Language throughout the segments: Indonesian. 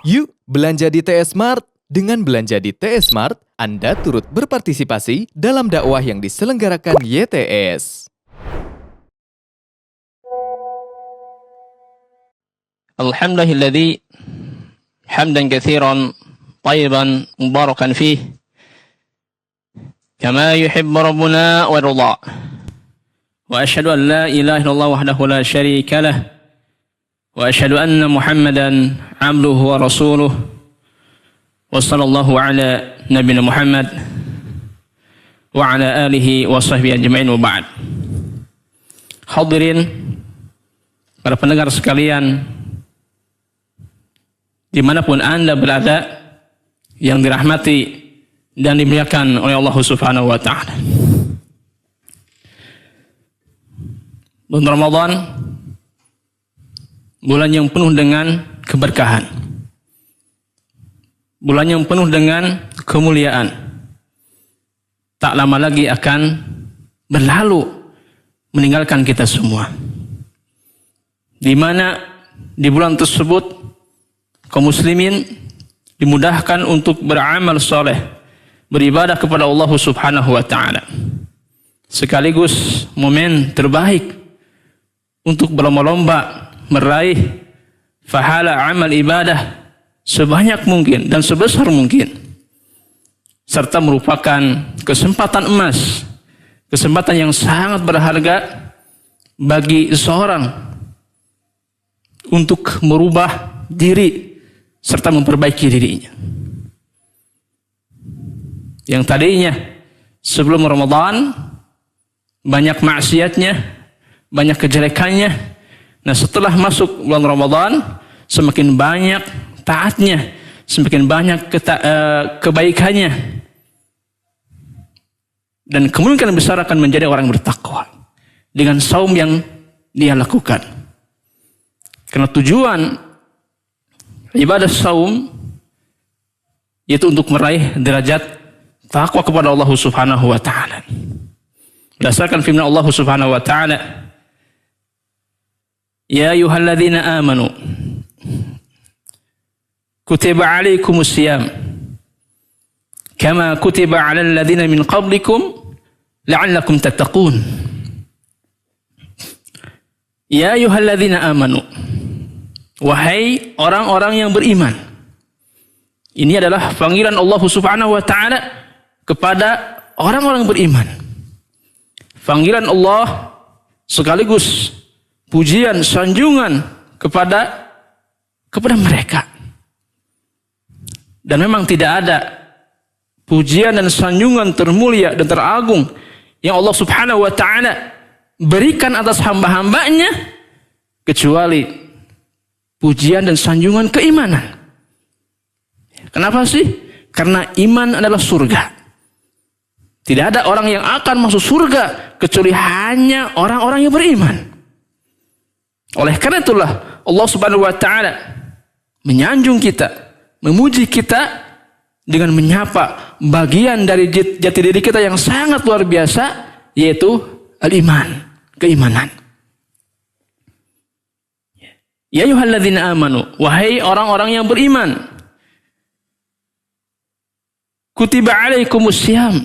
Yuk belanja di TS Mart. Dengan belanja di TS Mart, Anda turut berpartisipasi dalam dakwah yang diselenggarakan YTS. Alhamdulilladzi hamdan katsiran tayyiban mubarakan fih kama yuhibbu rabbuna wa yarda. Wa asyhadu an la ilaha illallah wahdahu la syarika lah wa asyhadu anna Muhammadan abduhu wa rasuluh wa sallallahu ala nabiyina Muhammad wa ala alihi wa sahbihi ajma'in wa ba'd. Hadirin para pendengar sekalian, dimanapun Anda berada, yang dirahmati dan dimuliakan oleh Allah Subhanahu wa Ta'ala. Bulan Ramadan, bulan yang penuh dengan keberkahan, bulan yang penuh dengan kemuliaan. Tak lama lagi akan berlalu meninggalkan kita semua. Di mana di bulan tersebut kaum muslimin dimudahkan untuk beramal soleh, beribadah kepada Allah Subhanahu wa Ta'ala. Sekaligus momen terbaik untuk berlomba-lomba meraih pahala amal ibadah sebanyak mungkin dan sebesar mungkin, serta merupakan kesempatan emas, kesempatan yang sangat berharga bagi seorang untuk merubah diri serta memperbaiki dirinya. Yang tadinya sebelum Ramadan banyak maksiatnya, banyak kejelekannya, nah setelah masuk bulan Ramadan semakin banyak taatnya, semakin banyak kebaikannya, dan kemungkinan besar akan menjadi orang bertakwa dengan saum yang dia lakukan. Karena tujuan ibadah saum yaitu untuk meraih derajat takwa kepada Allah Subhanahu wa Ta'ala. Berdasarkan firman Allah Subhanahu wa Ta'ala, ya ayyuhalladzina amanu kutiba alaikumus siyam kama kutiba alal ladzina min qablikum la'allakum tattaqun. Ya ayyuhalladzina amanu, wahai orang-orang yang beriman. Ini adalah panggilan Allah Subhanahu wa Ta'ala kepada orang-orang beriman. Panggilan Allah sekaligus pujian, sanjungan kepada mereka. Dan memang tidak ada pujian dan sanjungan termulia dan teragung yang Allah Subhanahu wa Ta'ala berikan atas hamba-hambanya kecuali pujian dan sanjungan keimanan. Kenapa sih? Karena iman adalah surga. Tidak ada orang yang akan masuk surga kecuali hanya orang-orang yang beriman. Oleh karena itulah Allah Subhanahu wa Ta'ala menyanjung kita, memuji kita dengan menyapa bagian dari jati diri kita yang sangat luar biasa, yaitu al-iman, keimanan. Ya ayyuhalladzina amanu, wahai orang-orang yang beriman. Kutiba alaikumus syiyam,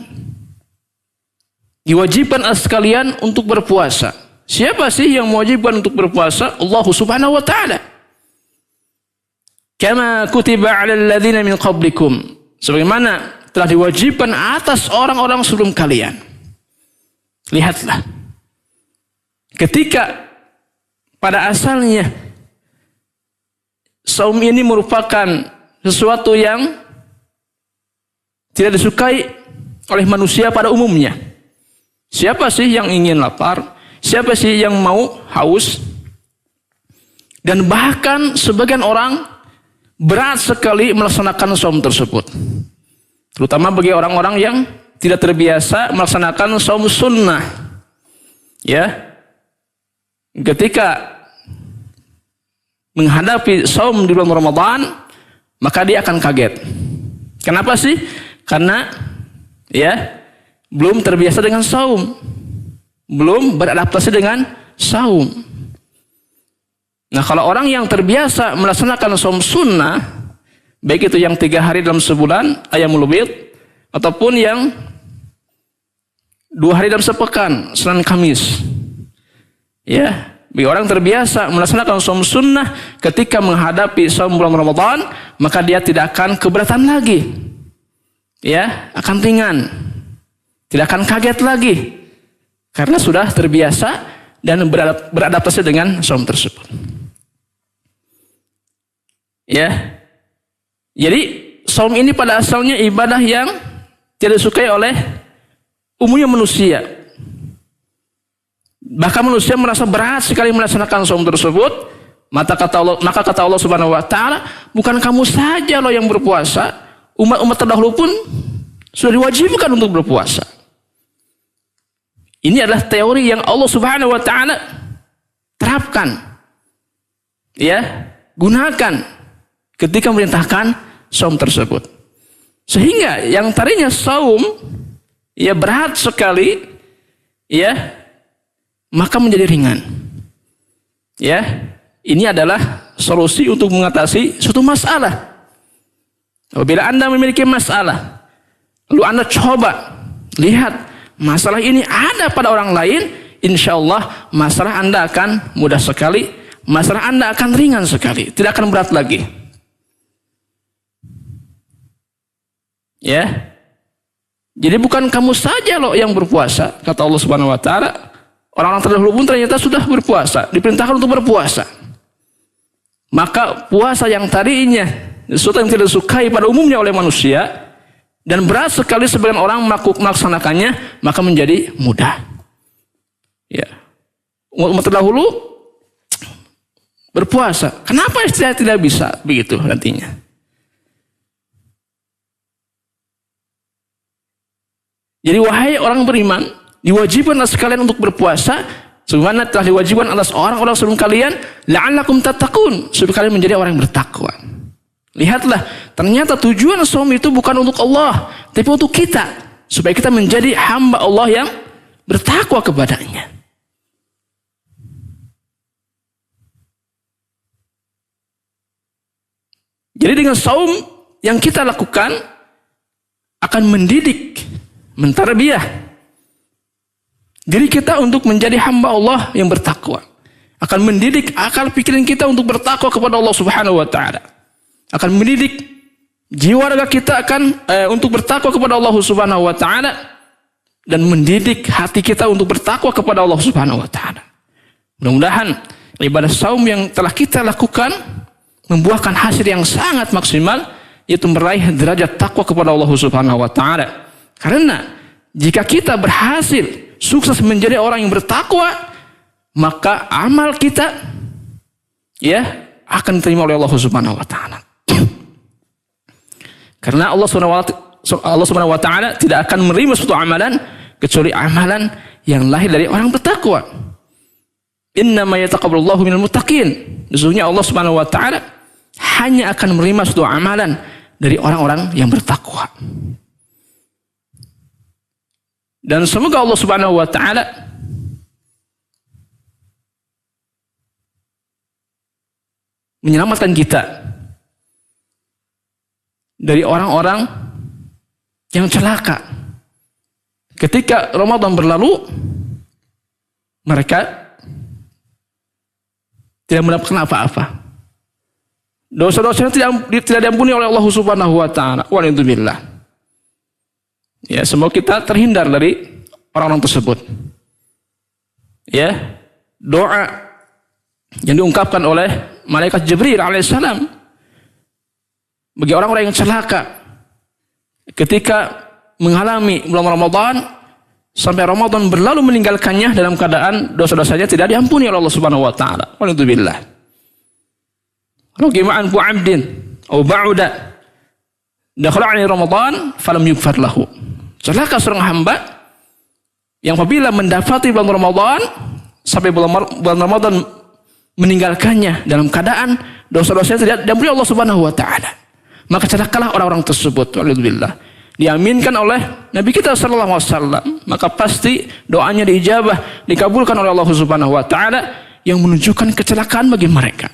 diwajibkan sekalian untuk berpuasa. Siapa sih yang mewajibkan untuk berpuasa? Allah Subhanahu wa Ta'ala. Kama kutiba alal ladzina min qablikum, sebagaimana telah diwajibkan atas orang-orang sebelum kalian. Lihatlah, ketika pada asalnya saum ini merupakan sesuatu yang tidak disukai oleh manusia pada umumnya. Siapa sih yang ingin lapar? Siapa sih yang mau haus? Dan bahkan sebagian orang berat sekali melaksanakan saum tersebut. Terutama bagi orang-orang yang tidak terbiasa melaksanakan saum sunnah. Ya. Ketika menghadapi saum di bulan Ramadan, maka dia akan kaget. Kenapa sih? Karena ya belum terbiasa dengan saum, belum beradaptasi dengan saum. Nah, kalau orang yang terbiasa melaksanakan saum sunnah, Baik itu yang 3 hari dalam sebulan, ayyamul bid, ataupun yang 2 hari dalam sepekan, Senin Kamis. Ya, bagi orang terbiasa melaksanakan saum sunnah ketika menghadapi saum bulan Ramadan, maka dia tidak akan keberatan lagi. Ya, akan ringan. Tidak akan kaget lagi. Karena sudah terbiasa dan beradaptasi dengan saum tersebut. Ya. Jadi saum ini pada asalnya ibadah yang tidak disukai oleh umumnya manusia. Bahkan manusia merasa berat sekali melaksanakan saum tersebut. Maka kata Allah Subhanahu wa taala, bukan kamu saja loh yang berpuasa, umat-umat terdahulu pun sudah diwajibkan untuk berpuasa. Ini adalah teori yang Allah Subhanahu wa taala terapkan. Ya, gunakan ketika memerintahkan saum tersebut. Sehingga yang tadinya saum ya berat sekali, ya, maka menjadi ringan. Ya, ini adalah solusi untuk mengatasi suatu masalah. Apabila Anda memiliki masalah, lalu Anda coba lihat masalah ini ada pada orang lain, insya Allah masalah Anda akan mudah sekali, masalah Anda akan ringan sekali, tidak akan berat lagi. Ya, jadi bukan kamu saja loh yang berpuasa, kata Allah Subhanahu wa taala. Orang-orang terdahulu pun ternyata sudah berpuasa, diperintahkan untuk berpuasa. Maka puasa yang tadinya sesuatu yang tidak disukai pada umumnya oleh manusia dan berat sekali sebagian orang melaksanakannya, maka menjadi mudah. Ya, umat terdahulu berpuasa, kenapa saya tidak bisa begitu nantinya? Jadi wahai orang beriman, diwajibkanlah sekalian untuk berpuasa sebagaimana telah diwajibkan atas orang-orang sebelum kalian, la'allakum tattaqun, supaya kalian menjadi orang yang bertakwa. Lihatlah, ternyata tujuan saum itu bukan untuk Allah, tapi untuk kita, supaya kita menjadi hamba Allah yang bertakwa kepadanya. Jadi dengan saum yang kita lakukan akan mendidik, mentarbiyah diri kita untuk menjadi hamba Allah yang bertakwa. Akan mendidik akal pikiran kita untuk bertakwa kepada Allah Subhanahu wa taala. Akan mendidik jiwa raga kita untuk bertakwa kepada Allah Subhanahu wa taala dan mendidik hati kita untuk bertakwa kepada Allah Subhanahu wa taala. Mudah-mudahan ibadah saum yang telah kita lakukan membuahkan hasil yang sangat maksimal, yaitu meraih derajat takwa kepada Allah Subhanahu wa taala. Karena jika kita berhasil sukses menjadi orang yang bertakwa, maka amal kita ya akan diterima oleh Allah Subhanahu wa taala. Karena Allah Subhanahu wa taala tidak akan menerima suatu amalan kecuali amalan yang lahir dari orang bertakwa. Innama yataqabbalullahu minal muttaqin. Sesungguhnya Allah Subhanahu wa taala hanya akan menerima suatu amalan dari orang-orang yang bertakwa. Dan semoga Allah Subhanahu wa taala menyelamatkan kita dari orang-orang yang celaka. Ketika Ramadan berlalu, mereka tidak mendapatkan apa-apa. Dosa-dosanya tidak diampuni oleh Allah Subhanahu wa taala. Walhamdulillah. Ya, semoga kita terhindar dari orang-orang tersebut. Ya, doa yang diungkapkan oleh malaikat Jibril alaihissalam bagi orang-orang yang celaka ketika mengalami bulan Ramadan sampai Ramadan berlalu meninggalkannya dalam keadaan dosa-dosanya tidak diampuni oleh Allah Subhanahu wa taala. Walhamdulillah. Ragima an bu'abdin aw ba'uda dakhala 'ala Ramadan falam yughfar lahu. Celaka seorang hamba yang apabila mendapati bulan Ramadan sampai bulan Ramadan meninggalkannya dalam keadaan dosa-dosanya tidak diampuni Allah Subhanahu wa taala. Maka celakalah orang-orang tersebut. Alhamdulillah. Diaminkan oleh Nabi kita sallallahu alaihi wasallam, maka pasti doanya diijabah, dikabulkan oleh Allah Subhanahu wa taala yang menunjukkan kecelakaan bagi mereka.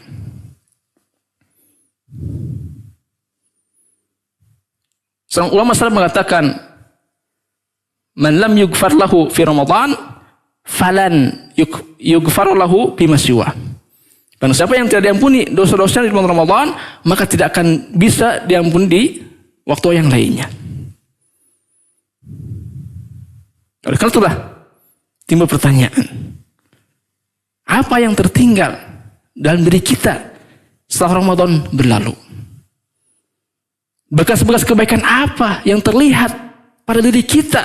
Seorang ulama salaf mengatakan, "Man lam yughfar lahu fi Ramadan, falan yughfar lahu bima siwa." Dan siapa yang tidak diampuni dosa-dosanya di bulan Ramadan, maka tidak akan bisa diampuni di waktu yang lainnya. Oleh karena itulah timbul pertanyaan, apa yang tertinggal dalam diri kita setelah Ramadan berlalu? Bekas-bekas kebaikan apa yang terlihat pada diri kita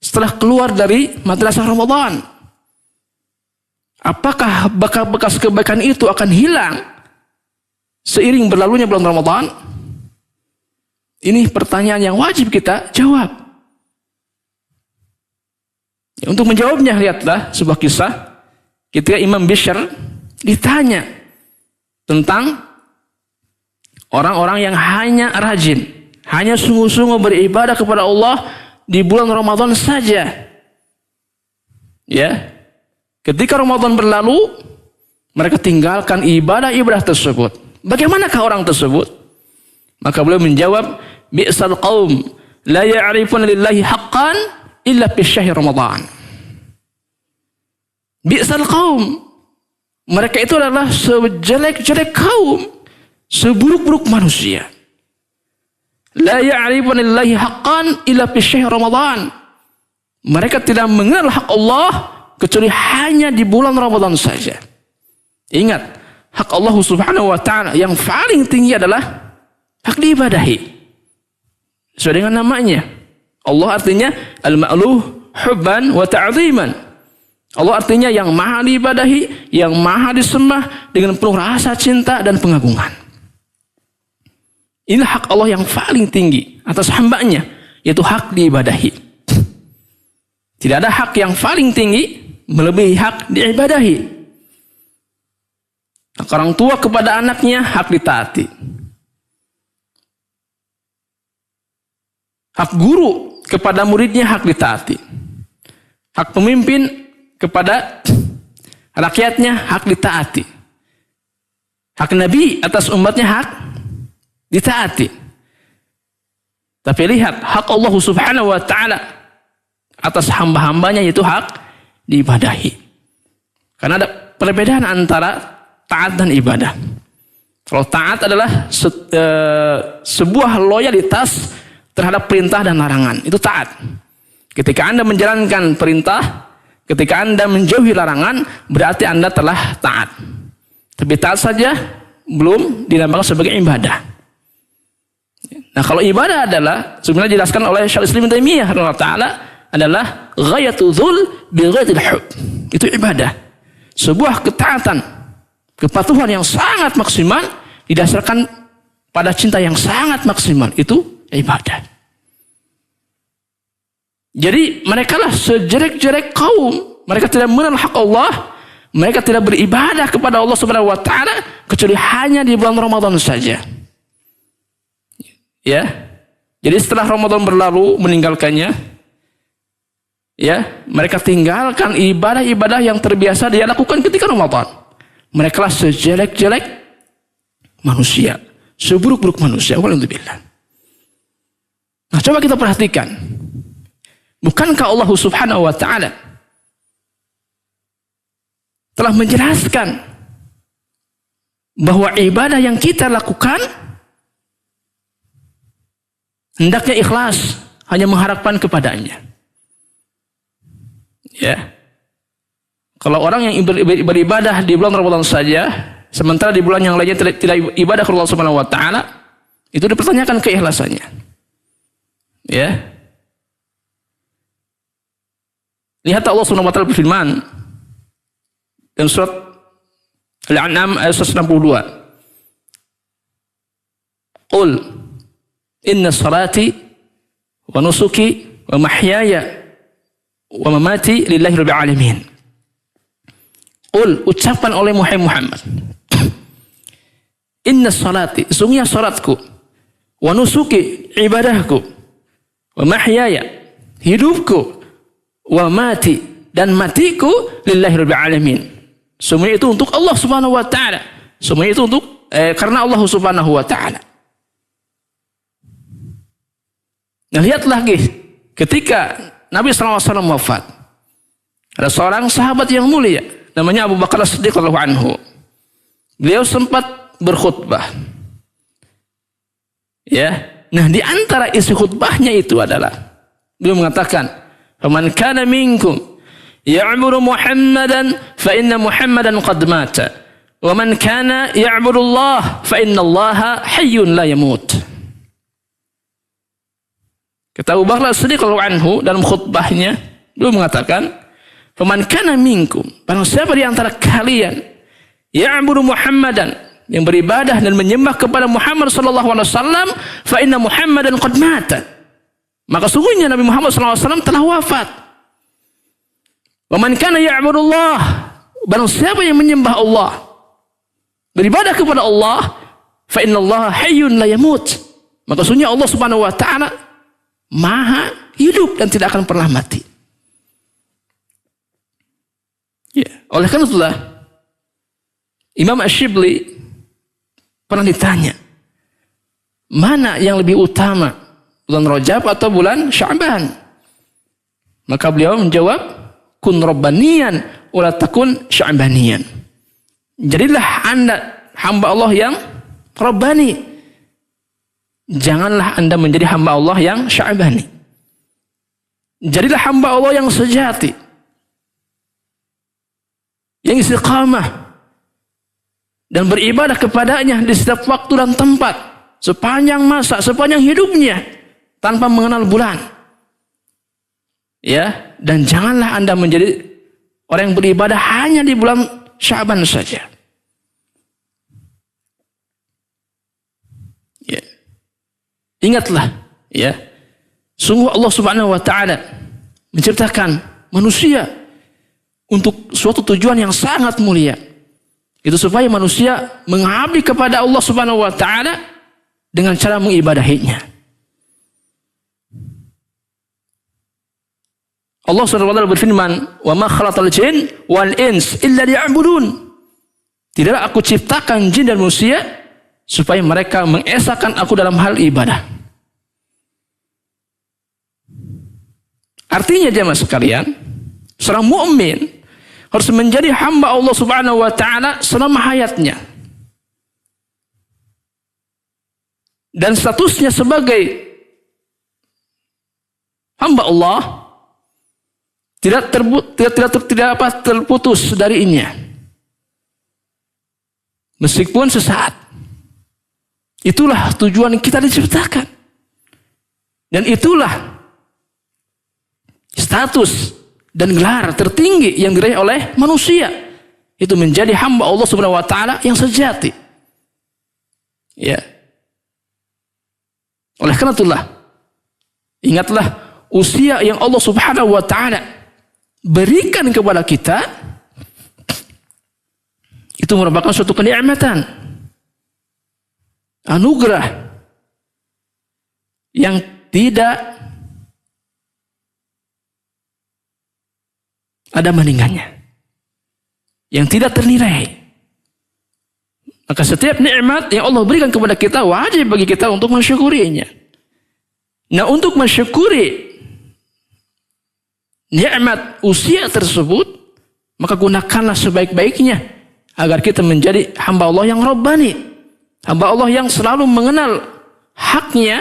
setelah keluar dari madrasah Ramadan? Apakah bekas kebaikan itu akan hilang seiring berlalunya bulan Ramadan? Ini pertanyaan yang wajib kita jawab. Untuk menjawabnya, lihatlah sebuah kisah ketika Imam Bishr ditanya tentang orang-orang yang hanya rajin, hanya sungguh-sungguh beribadah kepada Allah di bulan Ramadan saja. Ya. Ketika Ramadan berlalu, mereka tinggalkan ibadah-ibadah tersebut. Bagaimanakah orang tersebut? Maka beliau menjawab, "Bi'sal qaum la ya'rifuna lillahi haqqan illa fi syahr Ramadan." Bi'sal qaum, mereka itu adalah sejelek-jelek kaum, seburuk-buruk manusia. La ya'rifuna lillahi haqqan illa fi syahr Ramadan. Mereka tidak mengenal hak Allah kecuali hanya di bulan Ramadan saja. Ingat, hak Allah Subhanahu wa taala yang paling tinggi adalah hak diibadahi. Sesuai dengan namanya. Allah artinya al-ma'luh hubban wa ta'ziman. Allah artinya yang maha diibadahi, yang maha disembah dengan penuh rasa cinta dan pengagungan. Inilah hak Allah yang paling tinggi atas hambanya, yaitu hak diibadahi. Tidak ada hak yang paling tinggi melebihi hak diibadahi. Hak orang tua kepada anaknya hak ditaati. Hak guru kepada muridnya hak ditaati. Hak pemimpin kepada rakyatnya hak ditaati. Hak Nabi atas umatnya hak ditaati. Tapi lihat hak Allah Subhanahu wa taala atas hamba-hambanya, yaitu hak diibadahi. Karena ada perbedaan antara taat dan ibadah. Kalau taat adalah sebuah loyalitas terhadap perintah dan larangan, itu taat. Ketika Anda menjalankan perintah, ketika Anda menjauhi larangan, berarti Anda telah taat. Tapi taat saja belum dinamakan sebagai ibadah. Nah, kalau ibadah adalah sebenarnya dijelaskan oleh Syekhul Islam Ibnu Taimiyah rahimahullah taala adalah ghayatu dzul bi ghayatil hub. Itu ibadah. Sebuah ketaatan, kepatuhan yang sangat maksimal didasarkan pada cinta yang sangat maksimal. Itu ibadah. Jadi mereka lah sejelek-jelek kaum. Mereka tidak mengenal hak Allah. Mereka tidak beribadah kepada Allah Subhanahu wa taala kecuali hanya di bulan Ramadan saja. Ya. Jadi setelah Ramadan berlalu meninggalkannya, ya, mereka tinggalkan ibadah-ibadah yang terbiasa dia lakukan ketika Ramadan. Mereka lah sejelek-jelek manusia, seburuk-buruk manusia. Walhamdulillah. Nah, coba kita perhatikan. Bukankah Allah Subhanahu wa taala telah menjelaskan bahwa ibadah yang kita lakukan hendaknya ikhlas, hanya mengharapkan kepadanya. Ya. Kalau orang yang beribadah di bulan Ramadan saja, sementara di bulan yang lainnya tidak ibadah kepada Allah Subhanahu wa taala, itu dipertanyakan keikhlasannya. Ya. Lihat Allah Subhanahu wa taala berfirman dalam surat Al-An'am ayat 162. Qul inna salati wa nusuki wa mahyaya wa mamati lillahi rabbil alamin. Qul, ucapkan oleh Muhammad, inna salati, sesungguhnya salatku, wa nusuki, ibadahku, wa mahyaya, hidupku, wa mati, dan matiku lillahi rabbil alamin. Semuanya itu untuk Allah Subhanahu wa taala. Semuanya itu untuk karena Allah Subhanahu wa taala. Nah, lihat lagi ketika Nabi SAW wafat, ada seorang sahabat yang mulia namanya Abu Bakar As-Siddiq radhiyallahu anhu. Beliau sempat berkhutbah. Ya. Nah, di antara isi khutbahnya itu adalah beliau mengatakan, "Faman kana minkum ya'budu Muhammadan fa inna Muhammadan qad mata. Wa man kana ya'budu Allah fa inna Allah hayyun la yamut." Kata Abu Bakar As-Siddiq radhiyallahu anhu dalam khutbahnya, beliau mengatakan, "Faman kana minkum," barang siapa di antara kalian ya'budu Muhammadan, yang beribadah dan menyembah kepada Muhammad sallallahu alaihi wasallam, fa inna Muhammadan qad mata. Maka sungguhnya Nabi Muhammad sallallahu alaihi wasallam telah wafat. Wa man kana ya'budu Allah, barang siapa yang menyembah Allah, beribadah kepada Allah, fa inna Allah hayyun la yamut. Maka sungguhnya Allah Subhanahu wa taala Maha hidup dan tidak akan pernah mati. Ya, oleh karena itulah Imam Asy-Syibli pernah ditanya, mana yang lebih utama, bulan Rajab atau bulan Sya'ban? Maka beliau menjawab, kun rabbaniyan wala takun sya'baniyan. Jadilah Anda hamba Allah yang rabbani. Janganlah Anda menjadi hamba Allah yang sya'bani. Jadilah hamba Allah yang sejati, yang istiqamah, dan beribadah kepadanya di setiap waktu dan tempat, sepanjang masa, sepanjang hidupnya, tanpa mengenal bulan. Ya, dan janganlah Anda menjadi orang yang beribadah hanya di bulan Sya'ban saja. Ya. Ingatlah, ya, sungguh Allah Subhanahu wa taala menciptakan manusia untuk suatu tujuan yang sangat mulia. Itu supaya manusia mengabdi kepada Allah Subhanahu wa taala dengan cara mengibadahinya. Allah Subhanahu wa taala berfirman, "Wa ma khalaqal jin wal ins illa liya'budun." Tidaklah aku ciptakan jin dan manusia supaya mereka mengesahkan aku dalam hal ibadah. Artinya jemaah sekalian, seorang mukmin harus menjadi hamba Allah Subhanahu wa taala selama hayatnya. Dan statusnya sebagai hamba Allah tidak terputus darinya. Meskipun sesaat. Itulah tujuan kita diciptakan. Dan itulah status dan gelar tertinggi yang diraih oleh manusia, itu menjadi hamba Allah Subhanahu wa taala yang sejati. Ya. Oleh karena itulah, ingatlah usia yang Allah Subhanahu wa taala berikan kepada kita itu merupakan suatu kenikmatan, anugerah yang tidak ada bandingannya, yang tidak ternilai. Maka setiap nikmat yang Allah berikan kepada kita wajib bagi kita untuk mensyukurinya. Nah, untuk mensyukuri nikmat usia tersebut, maka gunakanlah sebaik-baiknya agar kita menjadi hamba Allah yang rabbani, hamba Allah yang selalu mengenal haknya,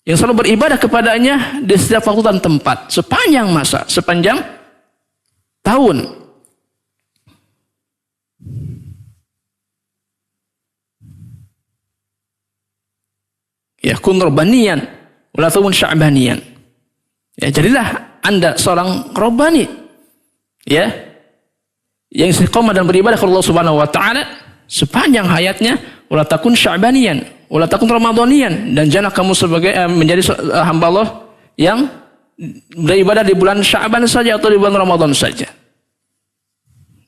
yang selalu beribadah kepadanya di setiap waktu dan tempat, sepanjang masa, sepanjang tahun. Ya, kun rabbaniyan wala takun sya'baniyan. Ya, jadilah Anda seorang rabbani, ya, yang istiqomah dan beribadah kepada Allah Subhanahu wa taala sepanjang hayatnya, wala takun sya'baniyan wala takun ramadhaniyan, dan jangan kamu sebagai menjadi hamba Allah yang beribadah di bulan Sya'ban saja atau di bulan Ramadan saja.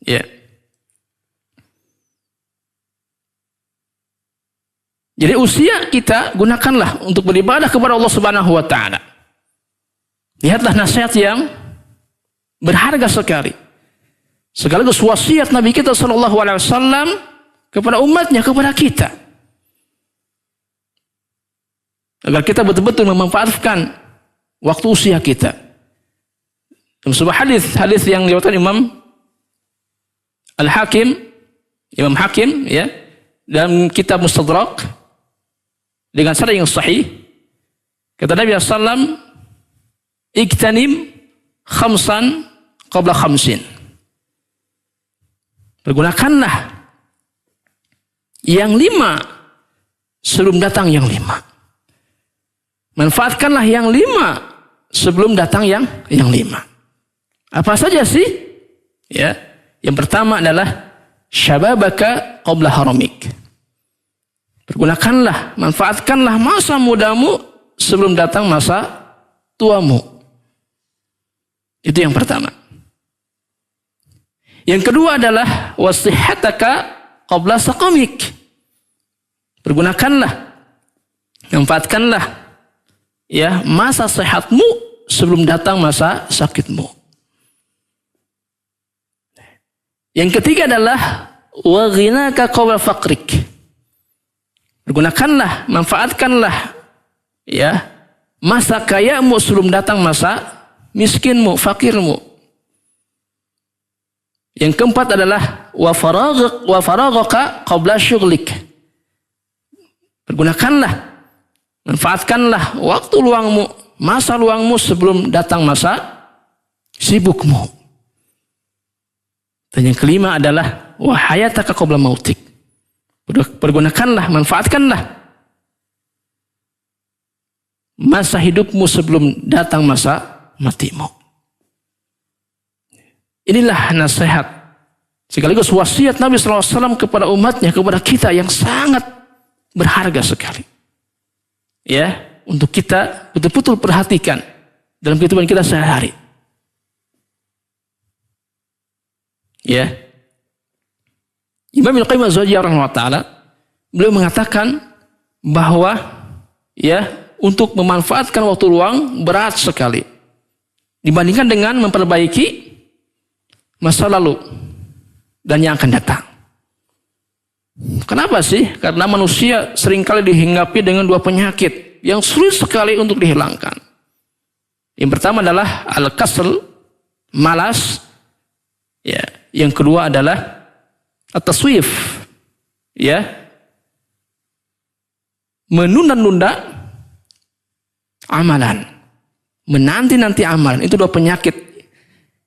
Ya. Jadi usia kita gunakanlah untuk beribadah kepada Allah Subhanahu wa taala. Lihatlah nasihat yang berharga sekali. Sekaligus wasiat Nabi kita sallallahu alaihi wasallam kepada umatnya, kepada kita. Agar kita betul-betul memanfaatkan waktu usia kita. Dalam sebuah hadis yang diriwayatkan Imam Hakim ya, dalam kitab Mustadrak dengan sanad yang sahih, kata Nabi sallallahu iktanim khamsan qabla khamsin. Pergunakanlah yang 5 sebelum datang yang 5. Manfaatkanlah yang 5 sebelum datang yang 5. Apa saja sih? Ya, yang pertama adalah syababaka qabla haramik. Pergunakanlah, manfaatkanlah masa mudamu sebelum datang masa tuamu. Itu yang pertama. Yang kedua adalah wasihataka qabla saqamik. Pergunakanlah, manfaatkanlah ya masa sehatmu sebelum datang masa sakitmu. Yang ketiga adalah wa ghinaka qabla faqrik. Pergunakanlah, manfaatkanlah ya masa kayamu sebelum datang masa miskinmu, fakirmu. Yang keempat adalah wa faraghaka qabla syughlik. Pergunakanlah, manfaatkanlah waktu luangmu, masa luangmu sebelum datang masa sibukmu. Dan yang kelima adalah wa hayataka qabla mautik. Pergunakanlah, manfaatkanlah masa hidupmu sebelum datang masa matimu. Inilah nasihat sekaligus wasiat Nabi SAW kepada umatnya, kepada kita yang sangat berharga sekali. Ya, untuk kita betul-betul perhatikan dalam kehidupan kita sehari-hari. Ya. Imam Al-Qayyim Az-Zawjiyah rahimahullah taala beliau mengatakan bahwa ya, untuk memanfaatkan waktu luang berat sekali dibandingkan dengan memperbaiki masa lalu dan yang akan datang. Kenapa sih? Karena manusia seringkali dihinggapi dengan 2 penyakit yang sulit sekali untuk dihilangkan. Yang pertama adalah al-kasal, malas. Ya, yang kedua adalah at-taswif. Ya. Menunda-nunda amalan. Menanti-nanti amalan. Itu 2 penyakit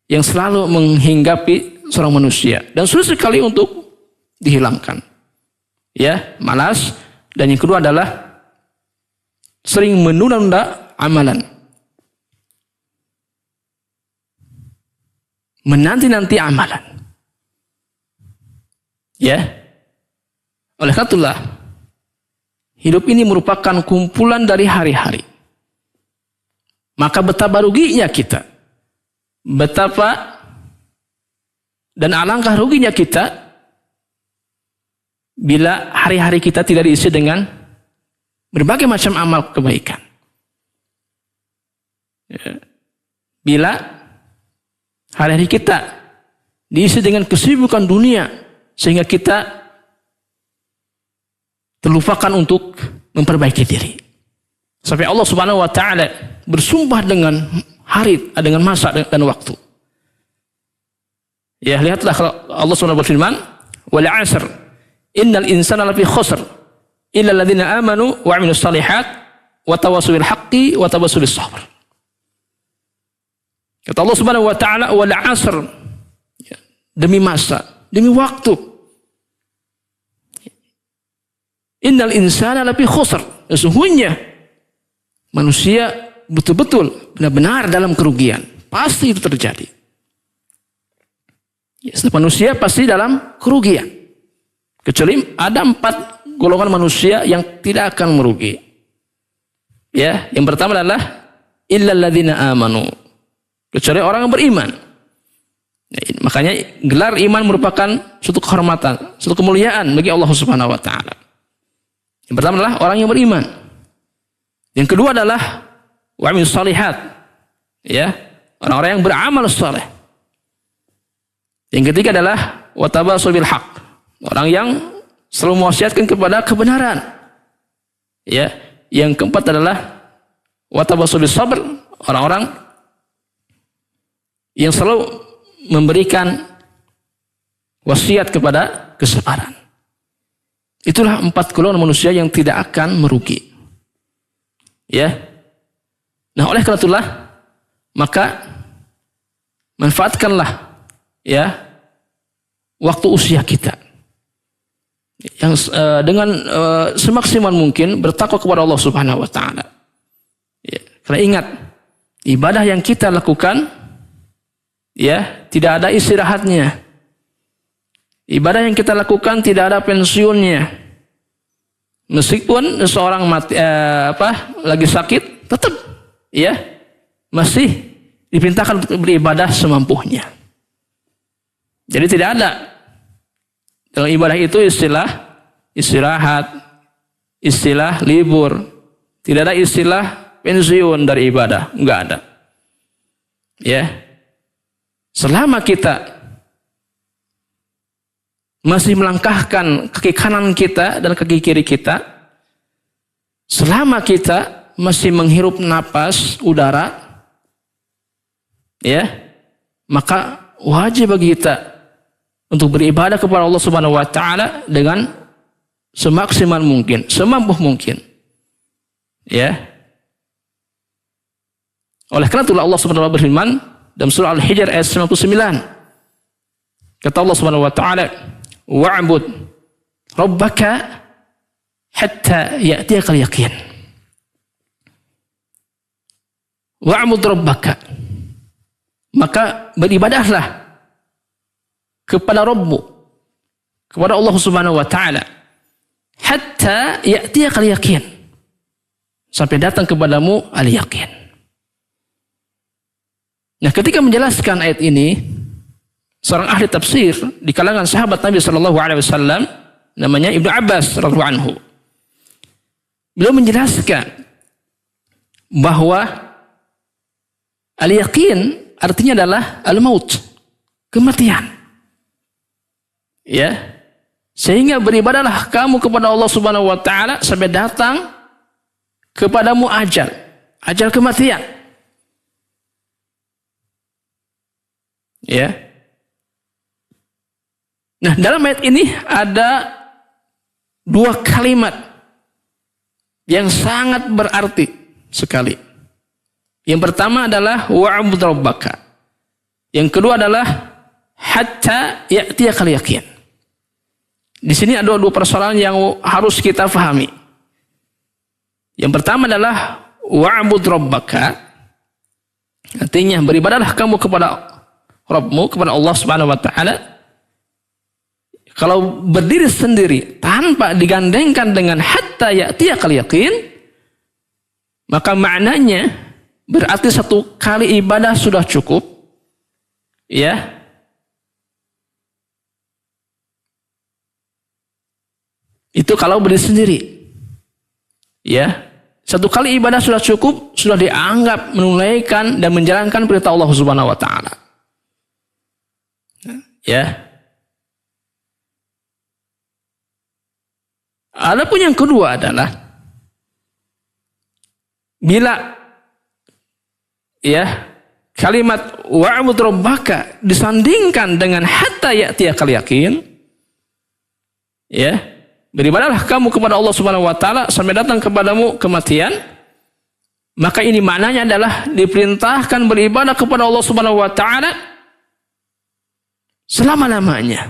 yang selalu menghinggapi seorang manusia dan sulit sekali untuk dihilangkan. Ya, malas, dan yang kedua adalah sering menunda-nunda amalan. Menanti-nanti amalan. Ya. Oleh karena itulah hidup ini merupakan kumpulan dari hari-hari. Maka betapa ruginya kita. Betapa dan alangkah ruginya kita bila hari-hari kita tidak diisi dengan berbagai macam amal kebaikan. Ya. Bila hari-hari kita diisi dengan kesibukan dunia sehingga kita terlupakan untuk memperbaiki diri. Sampai Allah Subhanahu wa taala bersumpah dengan hari, dengan masa dan waktu. Ya, lihatlah kalau Allah Subhanahu berfirman, "Wal 'asr, innal insana lafi khusr, illa alladziina aamanu wa 'amilus shalihat wa tawassaw bil haqqi wa tawassaw bis sabr." Kata Allah Subhanahu wa taala, "Wal 'asr," demi masa, demi waktu. Innal insana lafi khusr, sesungguhnya manusia betul-betul benar-benar dalam kerugian. Pasti itu terjadi. Setiap manusia pasti dalam kerugian. Kecuali ada 4 golongan manusia yang tidak akan merugi. Ya, yang pertama adalah illal ladzina amanu. Kecuali orang yang beriman. Ya, makanya gelar iman merupakan suatu kehormatan, suatu kemuliaan bagi Allah Subhanahu wa taala. Yang pertama adalah orang yang beriman. Yang kedua adalah wa 'amilus shalihat. Ya, orang-orang yang beramal saleh. Yang ketiga adalah wa tawassaw bil haqq. Orang yang selalu mewasiatkan kepada kebenaran. Ya, Yang keempat adalah watawasaw bis sabr, orang-orang yang selalu memberikan wasiat kepada kesabaran. Itulah 4 golongan manusia yang tidak akan merugi. Ya. Nah, oleh karena itulah maka manfaatkanlah ya waktu usia kita yang dengan semaksimal mungkin bertakwa kepada Allah Subhanahu wa taala. Ya, karena ingat, ibadah yang kita lakukan ya tidak ada istirahatnya. Ibadah yang kita lakukan tidak ada pensiunnya. Meskipun seorang mati lagi sakit, tetap ya masih diperintahkan untuk beribadah semampunya. Jadi tidak ada dalam ibadah itu istilah istirahat, istilah libur. Tidak ada istilah pensiun dari ibadah, enggak ada. Ya. Selama kita masih melangkahkan kaki kanan kita dan kaki kiri kita, selama kita masih menghirup napas udara, ya, maka wajib bagi kita untuk beribadah kepada Allah Subhanahu wa taala dengan semaksimal mungkin, semampu mungkin. Ya. Oleh karena itulah Allah Subhanahu wa taala berfirman dalam surah Al-Hijr ayat 99. Kata Allah Subhanahu wa taala, "Wa'bud rabbaka hatta ya'tiyakal yaqin." Wa'bud rabbaka. Maka beribadahlah kepada Rabbmu, kepada Allah Subhanahu wa taala, hatta ya'tiyakal yaqin, sampai datang kepadamu al-yaqin. Nah, ketika menjelaskan ayat ini, seorang ahli tafsir di kalangan sahabat Nabi sallallahu alaihi wasallam namanya Ibnu Abbas radhiyallahu anhu, beliau menjelaskan bahwa al-yaqin artinya adalah al-maut, kematian. Ya. Sehingga beribadahlah kamu kepada Allah Subhanahu wa taala sampai datang kepadamu ajal kematian. Ya. Nah, dalam ayat ini ada 2 kalimat yang sangat berarti sekali. Yang pertama adalah wa'bud rabbaka. Yang kedua adalah hatta ya'tiyakal yaqin. Di sini ada 2 persoalan yang harus kita fahami. Yang pertama adalah wa'bud rabbaka. Artinya beribadahlah kamu kepada Rabbmu, kepada Allah Subhanahu wa taala. Kalau berdiri sendiri tanpa digandengkan dengan hatta ya'tiyakal yaqin, maka maknanya berarti 1 kali ibadah sudah cukup. Ya. Itu kalau berdiri sendiri. Ya. 1 kali ibadah sudah cukup, sudah dianggap menunaikan dan menjalankan perintah Allah Subhanahu wa taala. Ya. Adapun yang kedua adalah bila ya kalimat wa'bud rabbaka disandingkan dengan hatta ya'tiyakal yaqin, ya, beribadahlah kamu kepada Allah Subhanahu wa taala sampai datang kepadamu kematian, maka ini maknanya adalah diperintahkan beribadah kepada Allah Subhanahu wa taala selama-lamanya.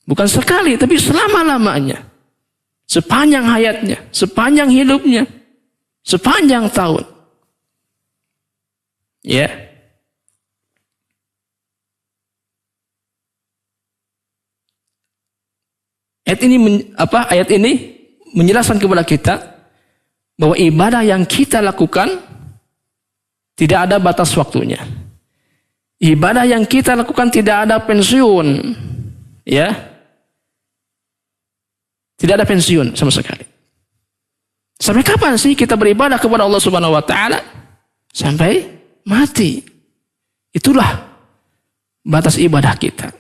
Bukan sekali, tapi selama-lamanya. Sepanjang hayatnya, sepanjang hidupnya, sepanjang tahun. Ya. Ayat ini menjelaskan kepada kita bahwa ibadah yang kita lakukan tidak ada batas waktunya. Ibadah yang kita lakukan tidak ada pensiun. Ya. Tidak ada pensiun sama sekali. Sampai kapan sih kita beribadah kepada Allah Subhanahu wa taala? Sampai mati. Itulah batas ibadah kita.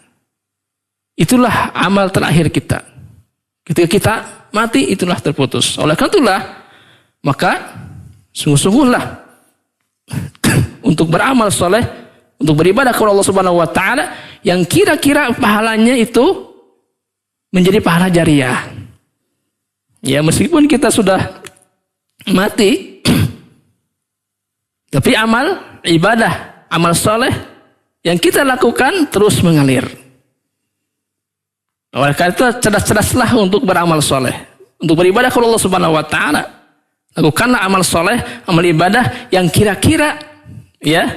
Itulah amal terakhir kita. Ketika kita mati, itulah terputus. Oleh karena itulah maka sungguh-sungguhlah untuk beramal soleh, untuk beribadah kepada Allah Subhanahu wa taala yang kira-kira pahalanya itu menjadi pahala jariah. Ya, meskipun kita sudah mati, tapi amal ibadah, amal soleh yang kita lakukan terus mengalir. Oleh karena itu cerdas-cerdaslah untuk beramal soleh, untuk beribadah kepada Allah Subhanahu wa taala. Lakukanlah amal soleh, amal ibadah yang kira-kira ya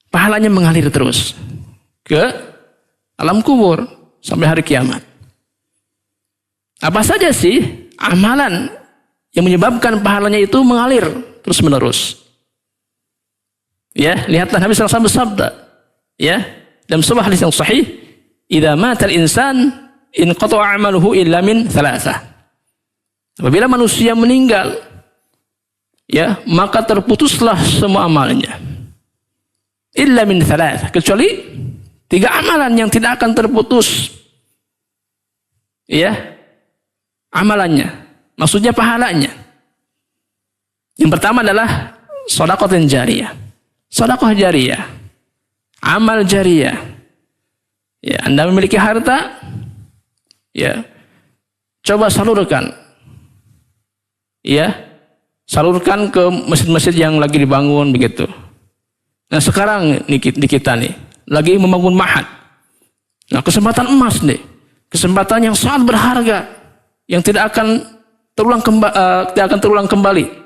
pahalanya mengalir terus ke alam kubur sampai hari kiamat. Apa saja sih amalan yang menyebabkan pahalanya itu mengalir terus menerus? Ya, lihatlah Nabi SAW bersabda, ya, dalam sebuah hadis yang sahih, "Idza matal insan inqata'a 'amaluhu illa min thalathah." Apabila manusia meninggal, ya, maka terputuslah semua amalnya. Illa min thalathah, kecuali 3 amalan yang tidak akan terputus. Ya, amalannya, maksudnya pahalanya. Yang pertama adalah shadaqah jariyah. Sedekah jariyah, amal jariyah. Ya, Anda memiliki harta, ya, coba salurkan. Ya, salurkan ke masjid-masjid yang lagi dibangun begitu. Nah, sekarang di kita nih lagi membangun ma'had. Nah, kesempatan emas nih, kesempatan yang sangat berharga yang tidak akan terulang kembali.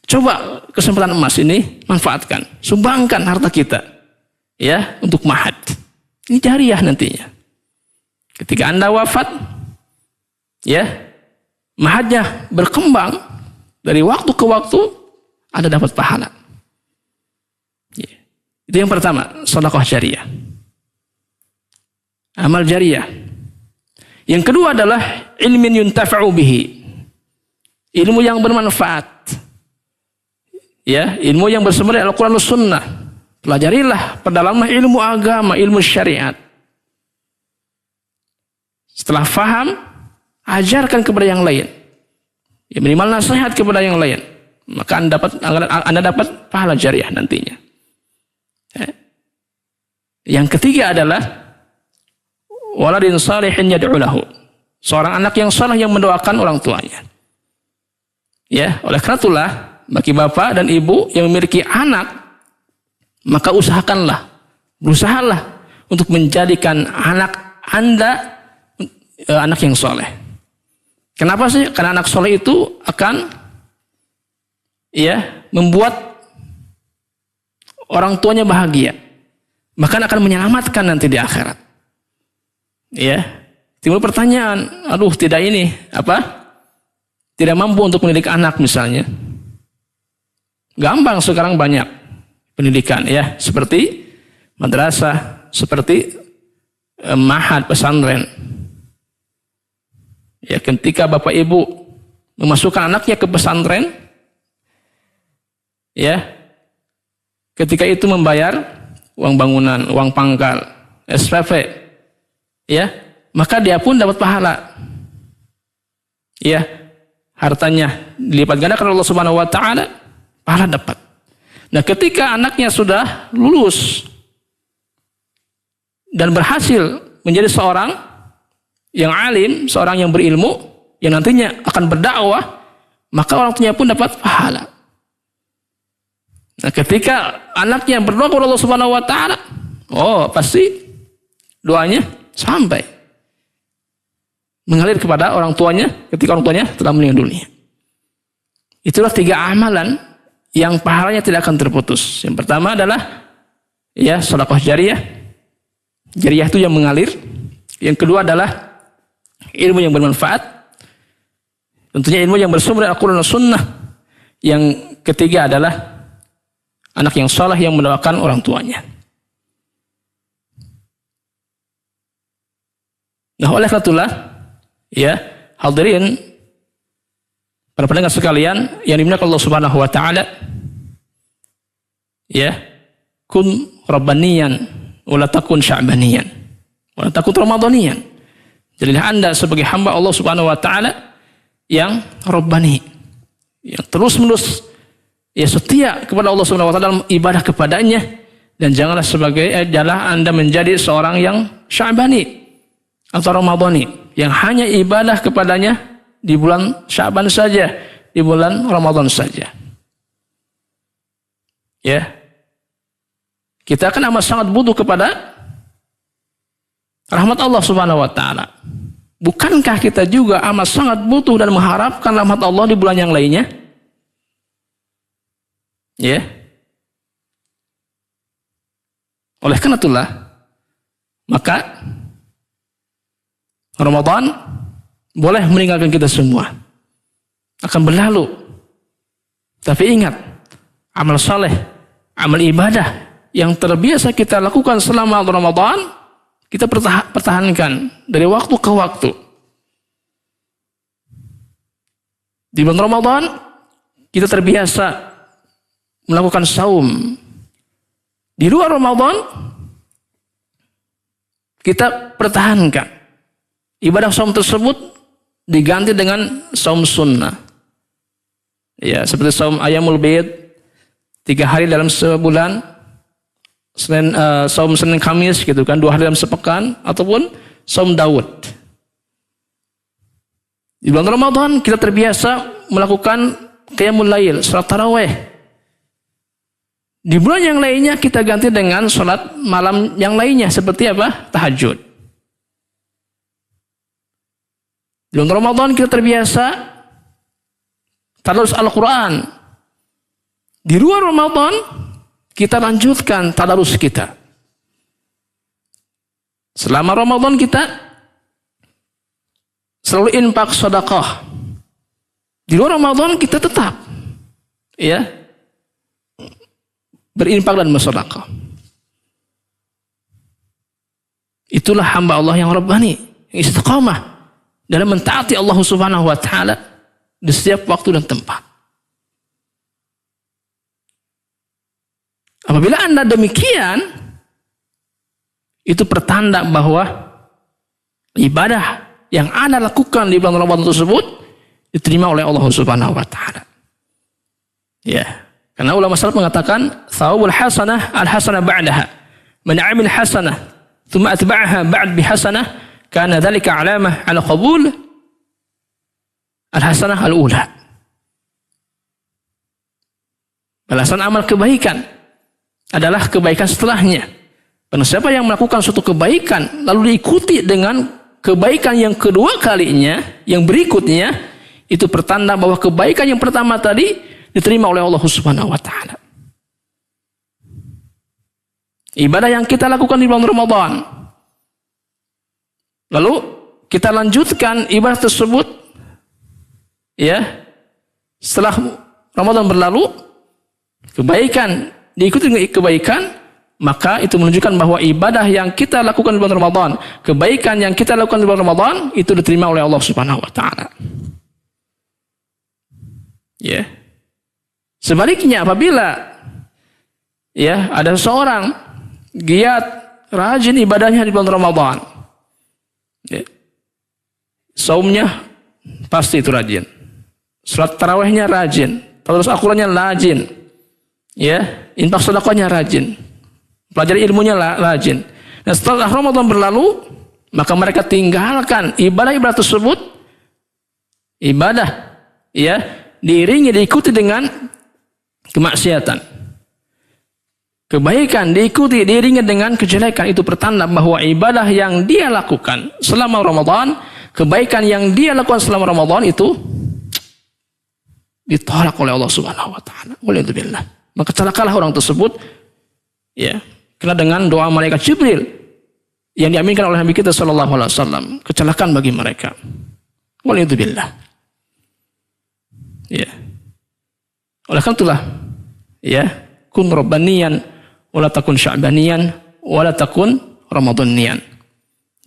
Coba kesempatan emas ini manfaatkan, sumbangkan harta kita, ya, untuk ma'had. Ini jariah nantinya. Ketika Anda wafat, ya, ma'hadnya berkembang dari waktu ke waktu, Anda dapat pahala. Ya. Itu yang pertama, sedekah jariyah, amal jariyah. Yang kedua adalah ilmin yuntafa'u bihi, ilmu yang bermanfaat. Ya, ilmu yang bersumber dari Al-Quran dan Sunnah. Pelajarilah, perdalamanlah ilmu agama, ilmu syariat. Setelah faham, ajarkan kepada yang lain. Ya, minimal nasihat kepada yang lain. Maka Anda dapat pahala jariah nantinya. Ya. Yang ketiga adalah waladin salihin yad'u lahu. Seorang anak yang saleh yang mendoakan orang tuanya. Ya, oleh karena itulah bagi bapak dan ibu yang memiliki anak, maka berusahalah untuk menjadikan anak Anda anak yang soleh. Kenapa sih? Karena anak soleh itu akan, ya, membuat orang tuanya bahagia, bahkan akan menyelamatkan nanti di akhirat. Ya, timbul pertanyaan, tidak mampu untuk mendidik anak misalnya. Gampang sekarang banyak pendidikan, ya, seperti madrasah, seperti ma'had, pesantren. Ya, ketika bapak ibu memasukkan anaknya ke pesantren, ya, ketika itu membayar uang bangunan, uang pangkal, SPP, ya, maka dia pun dapat pahala. Ya, hartanya dilipat gandakan Allah Subhanahu wa taala. Pahala dapat. Nah, ketika anaknya sudah lulus dan berhasil menjadi seorang yang alim, seorang yang berilmu, yang nantinya akan berdakwah, maka orang tuanya pun dapat pahala. Nah, ketika anaknya berdoa kepada Allah Subhanahu wa taala, pasti doanya sampai mengalir kepada orang tuanya ketika orang tuanya telah meninggal dunia. Itulah 3 amalan yang pahalanya tidak akan terputus. Yang pertama adalah, ya, sedekah jariyah. Jariyah itu yang mengalir. Yang kedua adalah ilmu yang bermanfaat. Tentunya ilmu yang bersumber dari Al-Quran dan Sunnah. Yang ketiga adalah anak yang saleh yang mendoakan orang tuanya. Nah, oleh karena itulah, ya, hadirin para pendengar sekalian yang dimuliakan Allah Subhanahu wa taala, ya, kun rabbaniyan wala takun sya'baniyan wala takun ramadhaniyan. Jadilah Anda sebagai hamba Allah Subhanahu wa taala yang Rabbani, yang terus-menerus ya setia kepada Allah Subhanahu wa taala dalam ibadah kepadanya, dan janganlah janganlah Anda menjadi seorang yang Sya'bani atau Ramadhani yang hanya ibadah kepadanya di bulan Sya'ban saja, di bulan Ramadan saja. Ya. Kita akan amat sangat butuh kepada rahmat Allah Subhanahu wa taala. Bukankah kita juga amat sangat butuh dan mengharapkan rahmat Allah di bulan yang lainnya? Ya. Oleh karena itulah, maka Ramadan boleh meninggalkan kita semua. Akan berlalu. Tapi ingat, amal saleh, amal ibadah yang terbiasa kita lakukan selama Ramadan, kita pertahankan dari waktu ke waktu. Di bulan Ramadan, kita terbiasa melakukan saum. Di luar Ramadan, kita pertahankan. Ibadah saum tersebut diganti dengan saum sunnah. Ya, seperti saum Ayyamul Bid, 3 hari dalam sebulan. Saum Senin Kamis gitu kan, 2 hari dalam sepekan, ataupun saum Daud. Di bulan Ramadan kita terbiasa melakukan qiyamul lail, salat tarawih. Di bulan yang lainnya kita ganti dengan salat malam yang lainnya, seperti apa? Tahajud. Di bulan Ramadan kita terbiasa tadarus Al-Quran. Di luar Ramadan kita lanjutkan tadarus kita. Selama Ramadan kita selalu infak sedekah. Di luar Ramadan kita tetap ya berinfak dan bersedekah. Itulah hamba Allah yang Rabbani, yang istiqamah dalam mentaati Allah Subhanahu wa taala di setiap waktu dan tempat. Apabila Anda demikian, itu pertanda bahwa ibadah yang Anda lakukan di bulan Ramadan tersebut diterima oleh Allah Subhanahu wa taala. Ya, karena ulama salaf mengatakan thawabul hasanah al-hasanah ba'daha. Man 'amil hasanah thumma atba'aha ba'd bihasanah kana dzalika 'alamah 'ala qabul al-hasanah al-ula. Balasan amal kebaikan adalah kebaikan setelahnya. Karena siapa yang melakukan suatu kebaikan lalu diikuti dengan kebaikan yang kedua kalinya, yang berikutnya, itu pertanda bahwa kebaikan yang pertama tadi diterima oleh Allah Subhanahu wa taala. Ibadah yang kita lakukan di bulan Ramadan, lalu kita lanjutkan ibadah tersebut ya setelah Ramadan berlalu, kebaikan diikuti dengan kebaikan, maka itu menunjukkan bahwa ibadah yang kita lakukan di bulan Ramadan, kebaikan yang kita lakukan di bulan Ramadan itu diterima oleh Allah Subhanahu wa taala. Ya. Sebaliknya apabila ya ada seorang giat rajin ibadahnya di bulan Ramadan, ya, saumnya pasti itu rajin, salat tarawihnya rajin, terus Al-Qur'annya rajin, ya, infak sedekahnya rajin, pelajari ilmunya rajin. Dan setelah Ramadan berlalu, maka mereka tinggalkan ibadah-ibadah tersebut, ibadah ya diiringi diikuti dengan kemaksiatan. Kebaikan diikuti diiringi dengan kejelekan, itu pertanda bahwa ibadah yang dia lakukan selama Ramadan, kebaikan yang dia lakukan selama Ramadan itu ditolak oleh Allah Subhanahu wa taala. Walhamdulillah. Maka celakalah orang tersebut ya, karena dengan doa malaikat Jibril yang diaminkan oleh Nabi kita sallallahu alaihi wasallam, kecelakaan bagi mereka. Walhamdulillah. Ya. Oleh karena itulah ya, kun rabbaniyan wala takun sya'baniyan wala takun ramadhaniyan.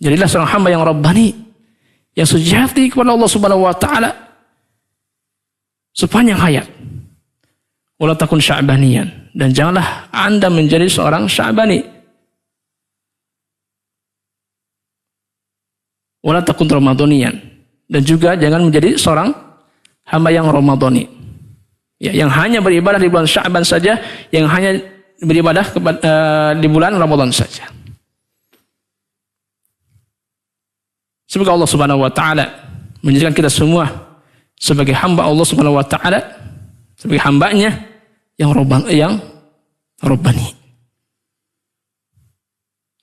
Jadilah seorang hamba yang rabbani, yang sejati kepada Allah Subhanahu wa taala sepanjang hayat. Wala takun sya'baniyan, dan janganlah Anda menjadi seorang sya'bani. Wala takun ramadhaniyan, dan juga jangan menjadi seorang hamba yang Ramadhani. Ya, yang hanya beribadah di bulan Sya'ban saja, yang hanya beribadah di bulan Ramadan saja. Semoga Allah Subhanahu wa taala menjadikan kita semua sebagai hamba Allah Subhanahu wa taala, sebagai hambanya yang Rabbani.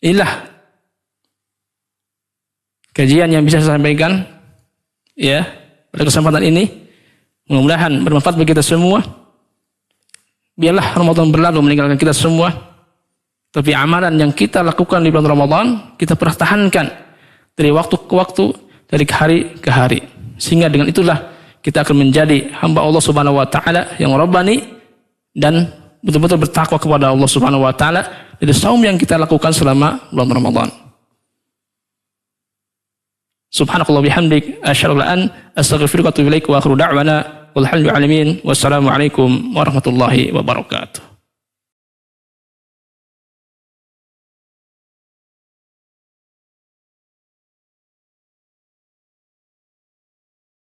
Inilah kajian yang bisa saya sampaikan ya pada kesempatan ini. Mudah-mudahan bermanfaat bagi kita semua. Biarlah Ramadan berlalu meninggalkan kita semua, tapi amalan yang kita lakukan di bulan Ramadan kita pertahankan dari waktu ke waktu, dari hari ke hari, sehingga dengan itulah kita akan menjadi hamba Allah Subhanahu wa taala yang Rabbani dan betul-betul bertakwa kepada Allah Subhanahu wa taala dari saum yang kita lakukan selama bulan Ramadan. Subhanakallah bihamdik, asyhadu an astaghfiruka wa atubu ilaik, wa akhiru da'wana walhamdulillahi alamin. Wassalamu alaikum warahmatullahi wabarakatuh.